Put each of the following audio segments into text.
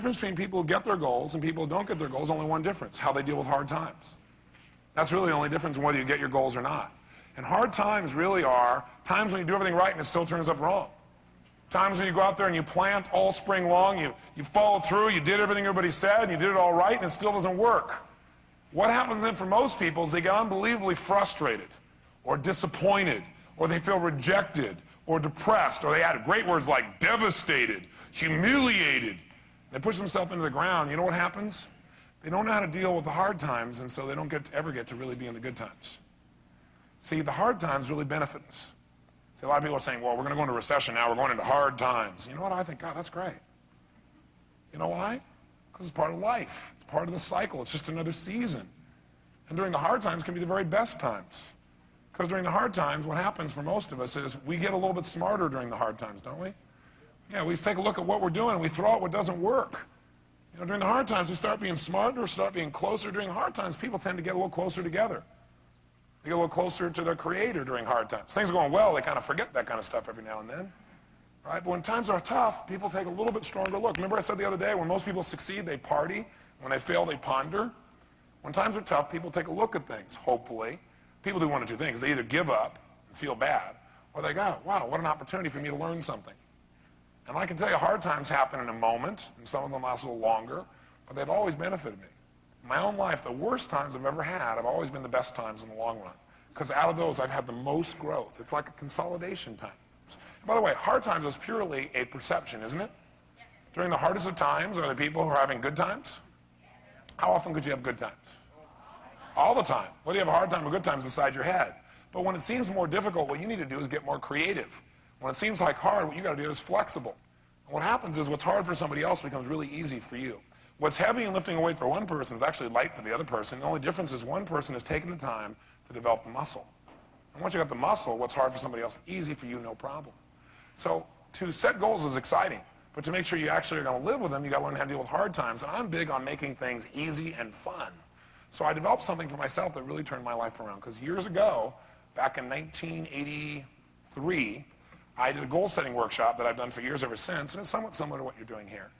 difference between people who get their goals and people who don't get their goals, only one difference: how they deal with hard times. That's really the only difference in whether you get your goals or not. And hard times really are times when you do everything right and it still turns up wrong. Times when you go out there and you plant all spring long, you followed through, you did everything everybody said, and you did it all right, and it still doesn't work. What happens then for most people is they get unbelievably frustrated or disappointed, or they feel rejected or depressed, or they add great words like devastated, humiliated. They push themselves into the ground. You know what happens? They don't know how to deal with the hard times, and so they don't ever get to really be in the good times. See, the hard times really benefit us. See, a lot of people are saying, well, we're going to go into recession now, we're going into hard times. You know what? I think, God, that's great. You know why? Because it's part of life. It's part of the cycle. It's just another season. And during the hard times can be the very best times. Because during the hard times, what happens for most of us is we get a little bit smarter during the hard times, don't we? Yeah, we take a look at what we're doing and we throw out what doesn't work. You know, during the hard times, we start being smarter, start being closer. During hard times, people tend to get a little closer together. They get a little closer to their Creator during hard times. Things are going well, they kind of forget that kind of stuff every now and then. Right? But when times are tough, people take a little bit stronger look. Remember I said the other day, when most people succeed, they party. When they fail, they ponder. When times are tough, people take a look at things, hopefully. People do one of two things. They either give up and feel bad, or they go, wow, what an opportunity for me to learn something. And I can tell you, hard times happen in a moment, and some of them last a little longer, but they've always benefited me. In my own life, the worst times I've ever had have always been the best times in the long run, because out of those, I've had the most growth. It's like a consolidation time. By the way, hard times is purely a perception, isn't it? Yes. During the hardest of times are the people who are having good times. How often could you have good times? All the time. Whether you have a hard time or good times inside your head. But when it seems more difficult, what you need to do is get more creative. When it seems like hard, what you got to do is flexible. And what happens is what's hard for somebody else becomes really easy for you. What's heavy and lifting a weight for one person is actually light for the other person. The only difference is one person has taken the time to develop the muscle. And once you got the muscle, what's hard for somebody else, easy for you, no problem. So to set goals is exciting, but to make sure you actually are going to live with them, you got to learn how to deal with hard times. And I'm big on making things easy and fun. So I developed something for myself that really turned my life around. Because years ago, back in 1983, I did a goal-setting workshop that I've done for years ever since, and it's somewhat similar to what you're doing here.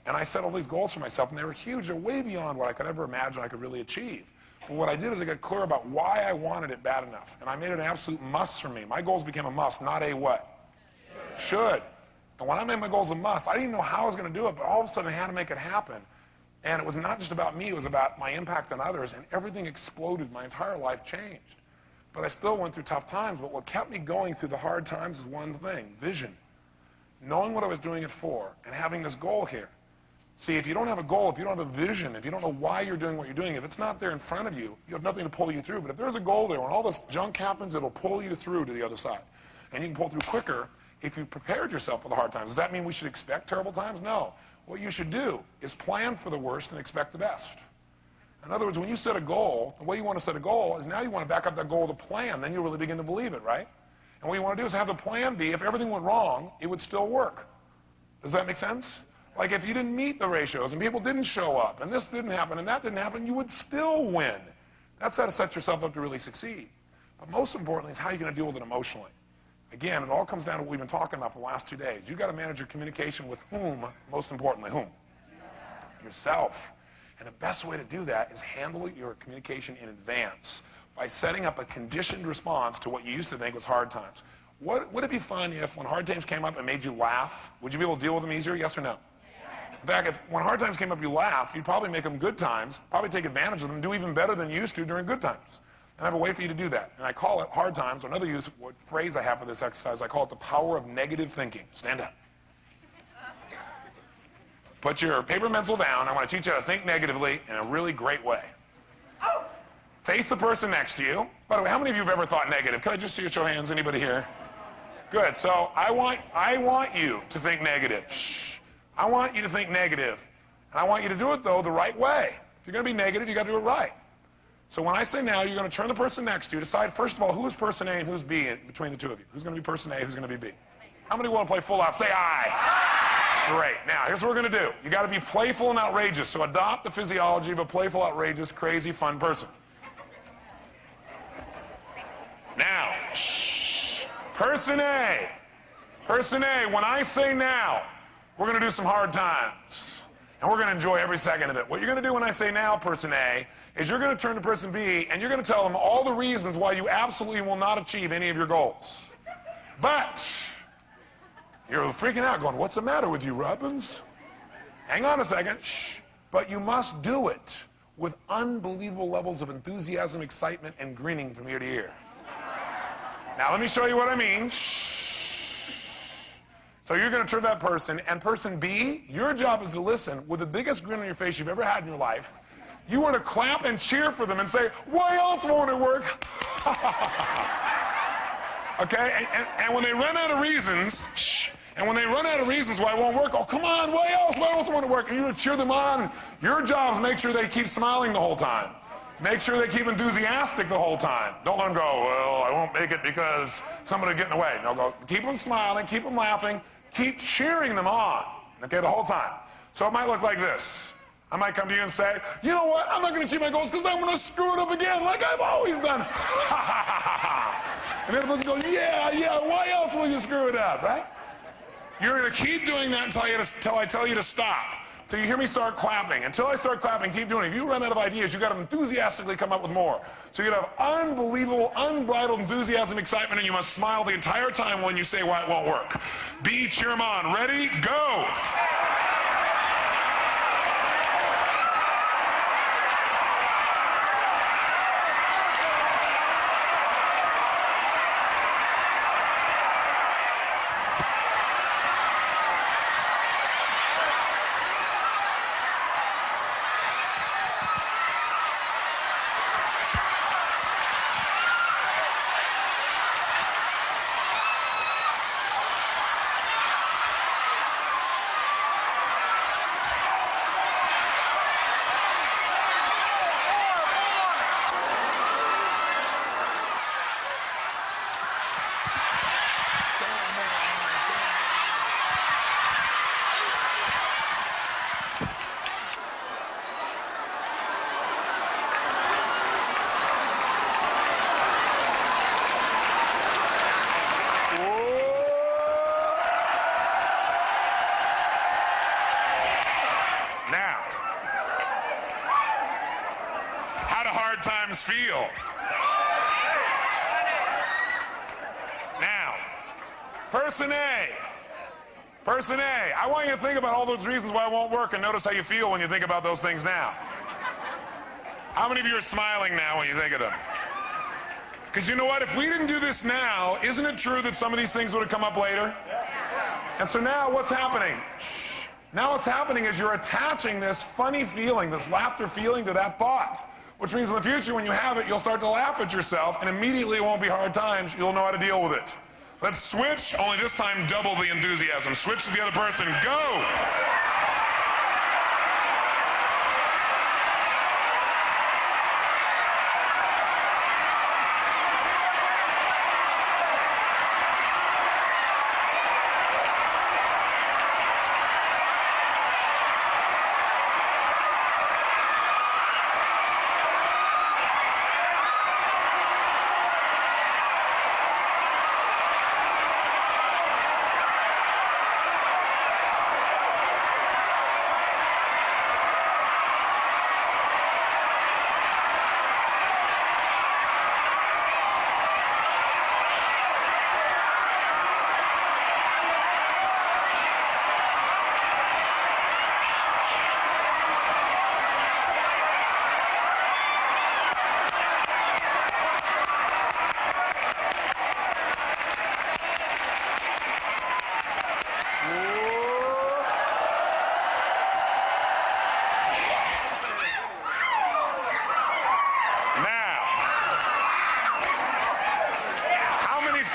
And I set all these goals for myself, and they were huge. They're way beyond what I could ever imagine I could really achieve. But what I did is I got clear about why I wanted it bad enough. And I made it an absolute must for me. My goals became a must, not a what? Should. And when I made my goals a must, I didn't even know how I was going to do it, but all of a sudden I had to make it happen. And it was not just about me, it was about my impact on others, and everything exploded. My entire life changed. But I still went through tough times, but what kept me going through the hard times is one thing: vision. Knowing what I was doing it for, and having this goal here. See, if you don't have a goal, if you don't have a vision, if you don't know why you're doing what you're doing, if it's not there in front of you, you have nothing to pull you through. But if there's a goal there, when all this junk happens, it'll pull you through to the other side. And you can pull through quicker if you've prepared yourself for the hard times. Does that mean we should expect terrible times? No. What you should do is plan for the worst and expect the best. In other words, when you set a goal, the way you want to set a goal is now you want to back up that goal with a plan. Then you really begin to believe it, right? And what you want to do is have the plan be, if everything went wrong, it would still work. Does that make sense? Like if you didn't meet the ratios and people didn't show up and this didn't happen and that didn't happen, you would still win. That's how to set yourself up to really succeed. But most importantly is how you're going to deal with it emotionally. Again, it all comes down to what we've been talking about for the last 2 days. You've got to manage your communication with whom, most importantly, whom? Yourself. And the best way to do that is handle your communication in advance by setting up a conditioned response to what you used to think was hard times. Would it be fun if when hard times came up and made you laugh, would you be able to deal with them easier, yes or no? In fact, if when hard times came up you laughed, you'd probably make them good times, probably take advantage of them, do even better than you used to during good times. And I have a way for you to do that. And I call it hard times, or another phrase I have for this exercise, I call it the power of negative thinking. Stand up. Put your paper and pencil down. I want to teach you how to think negatively in a really great way. Face the person next to you. By the way, how many of you have ever thought negative? Can I just see your show of hands? Anybody here? Good. So I want you to think negative. Shh. I want you to think negative. And I want you to do it, though, the right way. If you're going to be negative, you got to do it right. So when I say now, you're going to turn the person next to you, decide, first of all, who is person A and who's B between the two of you. Who's going to be person A, who's going to be B? How many want to play full out? Say aye. Great. Now, here's what we're going to do. You got to be playful and outrageous. So adopt the physiology of a playful, outrageous, crazy, fun person. Now, shh. Person A. Person A, when I say now, we're going to do some hard times. And we're going to enjoy every second of it. What you're going to do when I say now, person A, is you're going to turn to person B and you're going to tell them all the reasons why you absolutely will not achieve any of your goals. But you're freaking out going, what's the matter with you, Robbins? Hang on a second. Shh. But you must do it with unbelievable levels of enthusiasm, excitement, and grinning from ear to ear. Now let me show you what I mean. Shh. So you're going to turn to that person, and person B, your job is to listen with the biggest grin on your face you've ever had in your life. You are to clap and cheer for them and say, why else won't it work? Okay? And when they run out of reasons, shh. And when they run out of reasons why it won't work, oh, come on, why else? Why else won't it work? And you're to cheer them on. Your job is make sure they keep smiling the whole time. Make sure they keep enthusiastic the whole time. Don't let them go, well, I won't make it because somebody get in the way. No, go, keep them smiling, keep them laughing, keep cheering them on, okay, the whole time. So it might look like this. I might come to you and say, you know what, I'm not going to achieve my goals because I'm going to screw it up again like I've always done. And the other person goes, yeah, why else will you screw it up, right? You're going to keep doing that until I tell you to stop. Till you hear me start clapping. Until I start clapping, keep doing it. If you run out of ideas, you've got to enthusiastically come up with more. So you have unbelievable, unbridled enthusiasm, excitement, and you must smile the entire time when you say why it won't work. B, cheer them on. Ready? Go! Times feel. Now, person A, I want you to think about all those reasons why it won't work and notice how you feel when you think about those things now. How many of you are smiling now when you think of them? Because you know what, if we didn't do this now, isn't it true that some of these things would have come up later? And so now what's happening? Shh. Now what's happening is you're attaching this funny feeling, this laughter feeling to that thought. Which means in the future, when you have it, you'll start to laugh at yourself, and immediately it won't be hard times. You'll know how to deal with it. Let's switch, only this time double the enthusiasm. Switch to the other person. Go!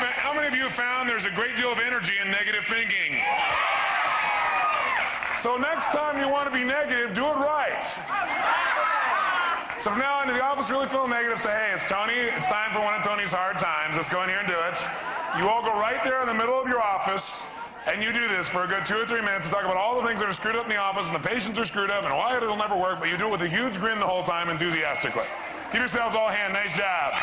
How many of you have found there's a great deal of energy in negative thinking? So next time you want to be negative, do it right. So from now on, if the office really feeling negative, say, hey, it's Tony, it's time for one of Tony's hard times. Let's go in here and do it. You all go right there in the middle of your office, and you do this for a good 2 or 3 minutes to talk about all the things that are screwed up in the office, and the patients are screwed up, and why it'll never work, but you do it with a huge grin the whole time, enthusiastically. Give yourselves all a hand. Nice job.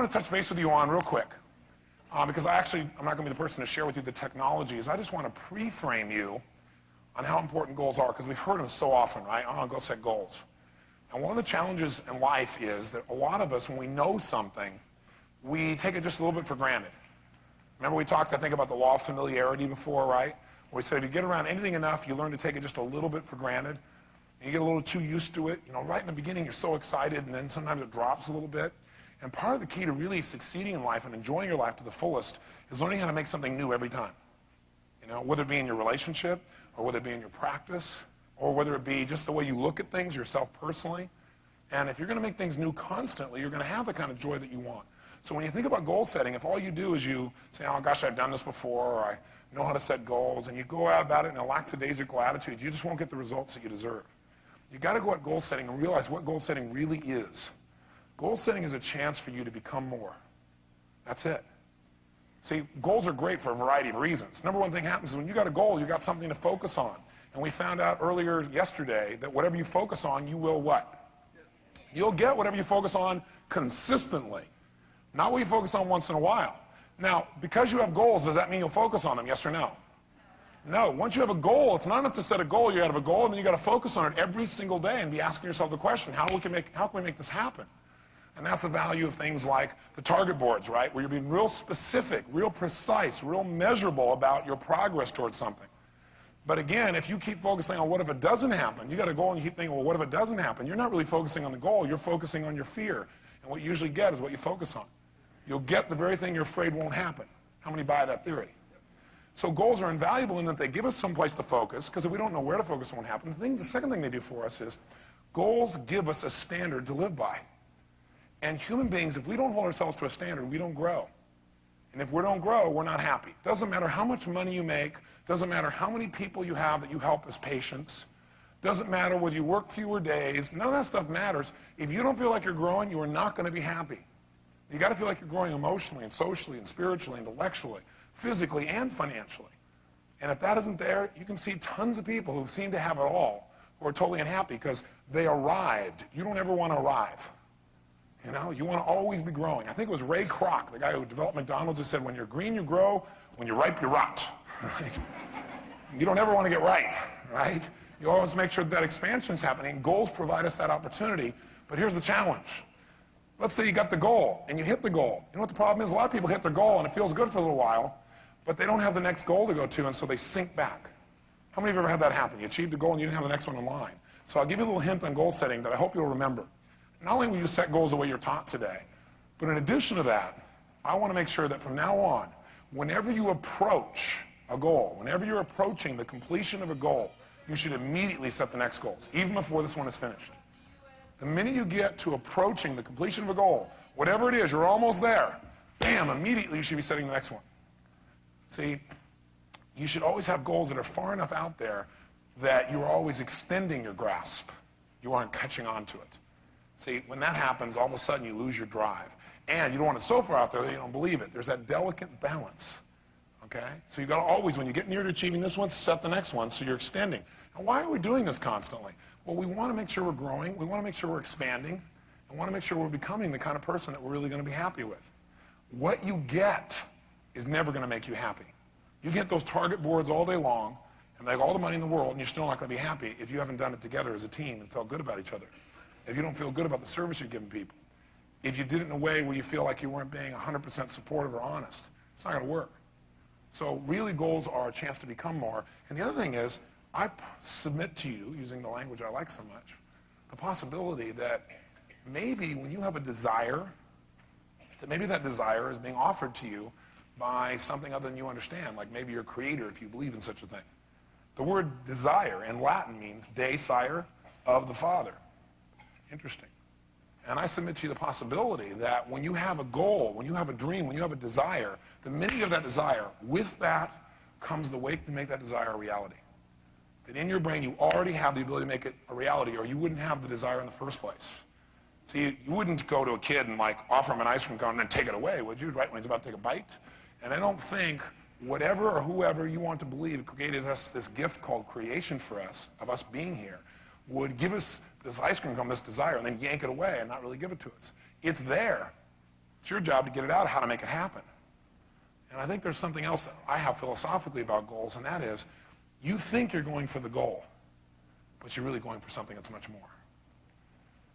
want to touch base with you on real quick, because I'm not going to be the person to share with you the technologies. I just want to pre-frame you on how important goals are, because we've heard them so often, right? Oh, go set goals. And one of the challenges in life is that a lot of us, when we know something, we take it just a little bit for granted. Remember we talked, I think, about the law of familiarity before, right? Where we said if you get around anything enough, you learn to take it just a little bit for granted. And you get a little too used to it. You know, right in the beginning, you're so excited, and then sometimes it drops a little bit. And part of the key to really succeeding in life and enjoying your life to the fullest is learning how to make something new every time. You know, whether it be in your relationship, or whether it be in your practice, or whether it be just the way you look at things yourself personally. And if you're going to make things new constantly, you're going to have the kind of joy that you want. So when you think about goal setting, if all you do is you say, oh gosh, I've done this before, or I know how to set goals, and you go out about it in a lackadaisical attitude, you just won't get the results that you deserve. You got to go at goal setting and realize what goal setting really is. Goal setting is a chance for you to become more. That's it. See, goals are great for a variety of reasons. Number one thing happens is when you got a goal, you got something to focus on. And we found out earlier yesterday that whatever you focus on, you will what? You'll get whatever you focus on consistently. Not what you focus on once in a while. Now, because you have goals, does that mean you'll focus on them, yes or no? No. Once you have a goal, it's not enough to set a goal. You have a goal, and then you got to focus on it every single day and be asking yourself the question, how can we make this happen? And that's the value of things like the target boards, right? Where you're being real specific, real precise, real measurable about your progress towards something. But again, if you keep focusing on what if it doesn't happen, you got a goal and you keep thinking, well, what if it doesn't happen? You're not really focusing on the goal. You're focusing on your fear. And what you usually get is what you focus on. You'll get the very thing you're afraid won't happen. How many buy that theory? So goals are invaluable in that they give us some place to focus, because if we don't know where to focus, it won't happen. The second thing they do for us is goals give us a standard to live by. And human beings, if we don't hold ourselves to a standard, we don't grow. And if we don't grow, we're not happy. Doesn't matter how much money you make, doesn't matter how many people you have that you help as patients, doesn't matter whether you work fewer days, none of that stuff matters. If you don't feel like you're growing, you are not going to be happy. You got to feel like you're growing emotionally and socially and spiritually, intellectually, physically and financially. And if that isn't there, you can see tons of people who seem to have it all who are totally unhappy because they arrived. You don't ever want to arrive. You know, you want to always be growing. I think it was Ray Kroc, the guy who developed McDonald's, who said, when you're green, you grow. When you're ripe, you rot. Right? You don't ever want to get ripe, right? You always make sure that expansion is happening. Goals provide us that opportunity. But here's the challenge. Let's say you got the goal, and you hit the goal. You know what the problem is? A lot of people hit their goal, and it feels good for a little while, but they don't have the next goal to go to, and so they sink back. How many of you ever had that happen? You achieved the goal, and you didn't have the next one in line. So I'll give you a little hint on goal setting that I hope you'll remember. Not only will you set goals the way you're taught today, but in addition to that, I want to make sure that from now on, whenever you approach a goal, whenever you're approaching the completion of a goal, you should immediately set the next goals, even before this one is finished. The minute you get to approaching the completion of a goal, whatever it is, you're almost there, bam, immediately you should be setting the next one. See, you should always have goals that are far enough out there that you're always extending your grasp. You aren't catching on to it. See, when that happens, all of a sudden you lose your drive. And you don't want it so far out there that you don't believe it. There's that delicate balance, okay? So you got to always, when you get near to achieving this one, set the next one so you're extending. And why are we doing this constantly? Well, we want to make sure we're growing. We want to make sure we're expanding. We want to make sure we're becoming the kind of person that we're really going to be happy with. What you get is never going to make you happy. You get those target boards all day long, and they have all the money in the world, and you're still not going to be happy if you haven't done it together as a team and felt good about each other. If you don't feel good about the service you're giving people, if you did it in a way where you feel like you weren't being 100% supportive or honest, it's not going to work. So really goals are a chance to become more. And the other thing is, I submit to you, using the language I like so much, the possibility that maybe when you have a desire, that maybe that desire is being offered to you by something other than you understand, like maybe your creator, if you believe in such a thing. The word desire in Latin means de sire, of the Father. Interesting. And I submit to you the possibility that when you have a goal, when you have a dream, when you have a desire, the minute you have that desire, with that comes the wake to make that desire a reality. That in your brain you already have the ability to make it a reality, or you wouldn't have the desire in the first place. See, you wouldn't go to a kid and like offer him an ice cream cone and then take it away, would you? Right when he's about to take a bite? And I don't think whatever or whoever you want to believe created us this gift called creation for us, of us being here, would give us this ice cream cone, this desire, and then yank it away and not really give it to us. It's there. It's your job to get it out, how to make it happen. And I think there's something else that I have philosophically about goals, and that is, you think you're going for the goal, but you're really going for something that's much more.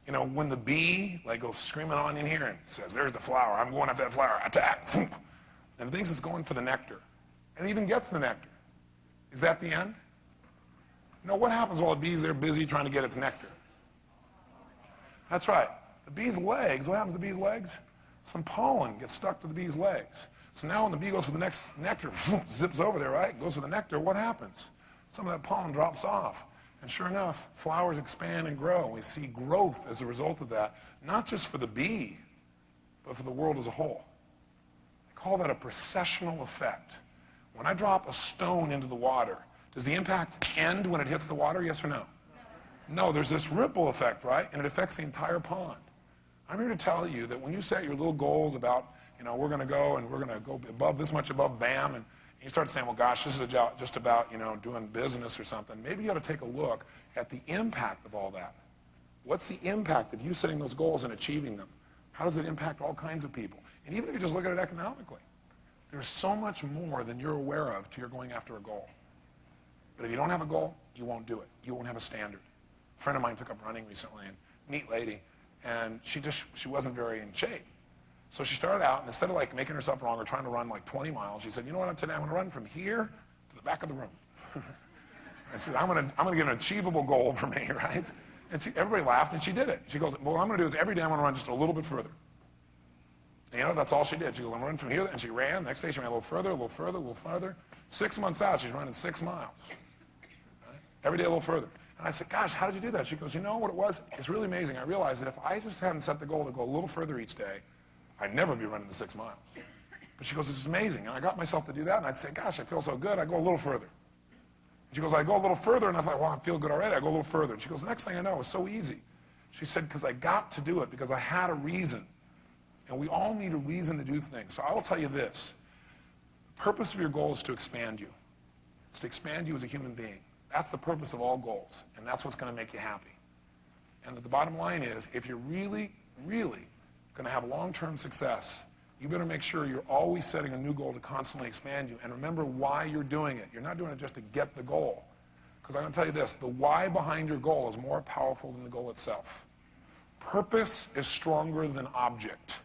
You know, when the bee goes screaming on in here and says, there's the flower, I'm going after that flower, attack, and thinks it's going for the nectar, and even gets the nectar. Is that the end? No, what happens while the bee's there busy trying to get its nectar? That's right. The bee's legs, what happens to the bee's legs? Some pollen gets stuck to the bee's legs. So now when the bee goes for the next nectar, zips over there, right? Goes for the nectar, what happens? Some of that pollen drops off. And sure enough, flowers expand and grow. And we see growth as a result of that, not just for the bee, but for the world as a whole. I call that a processional effect. When I drop a stone into the water, does the impact end when it hits the water, yes or no? No, there's this ripple effect, right? And it affects the entire pond. I'm here to tell you that when you set your little goals about, you know, we're going to go above this much above BAM, and you start saying, well, gosh, this is just about, you know, doing business or something. Maybe you ought to take a look at the impact of all that. What's the impact of you setting those goals and achieving them? How does it impact all kinds of people? And even if you just look at it economically, there's so much more than you're aware of to your going after a goal. But if you don't have a goal, you won't do it. You won't have a standard. A friend of mine took up running recently, and neat lady, and she wasn't very in shape. So she started out, and instead of making herself wrong or trying to run 20 miles, she said, you know what, today I'm going to run from here to the back of the room. I said, I'm going to get an achievable goal for me, right? And everybody laughed, and she did it. She goes, well, what I'm going to do is every day I'm going to run just a little bit further. And you know, that's all she did. She goes, I'm running from here, and she ran. The next day she ran a little further, a little further, a little further. 6 months out, she's running 6 miles. Right? Every day a little further. And I said, gosh, how did you do that? She goes, you know what it was? It's really amazing. I realized that if I just hadn't set the goal to go a little further each day, I'd never be running the 6 miles. But she goes, it's amazing. And I got myself to do that, and I'd say, gosh, I feel so good. I go a little further. And she goes, I go a little further, and I thought, well, I feel good already. I go a little further. And she goes, the next thing I know, it was so easy. She said, because I got to do it, because I had a reason. And we all need a reason to do things. So I will tell you this. The purpose of your goal is to expand you. It's to expand you as a human being. That's the purpose of all goals, and that's what's going to make you happy. And the bottom line is, if you're really, really going to have long-term success, you better make sure you're always setting a new goal to constantly expand you. And remember why you're doing it. You're not doing it just to get the goal. Because I'm going to tell you this, the why behind your goal is more powerful than the goal itself. Purpose is stronger than object.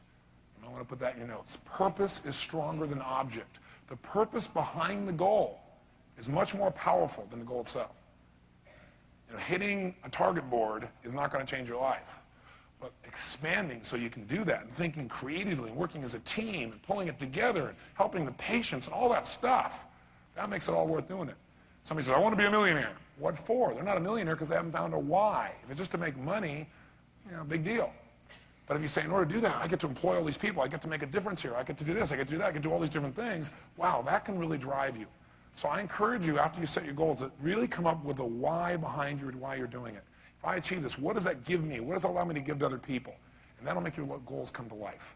I want to put that in your notes. Purpose is stronger than object. The purpose behind the goal is much more powerful than the goal itself. You know, hitting a target board is not going to change your life. But expanding so you can do that and thinking creatively and working as a team and pulling it together and helping the patients and all that stuff, that makes it all worth doing it. Somebody says, I want to be a millionaire. What for? They're not a millionaire because they haven't found a why. If it's just to make money, you know, big deal. But if you say, in order to do that, I get to employ all these people, I get to make a difference here, I get to do this, I get to do that, I get to do all these different things, wow, that can really drive you. So I encourage you, after you set your goals, that really come up with a why behind you and why you're doing it. If I achieve this, what does that give me? What does it allow me to give to other people? And that'll make your goals come to life.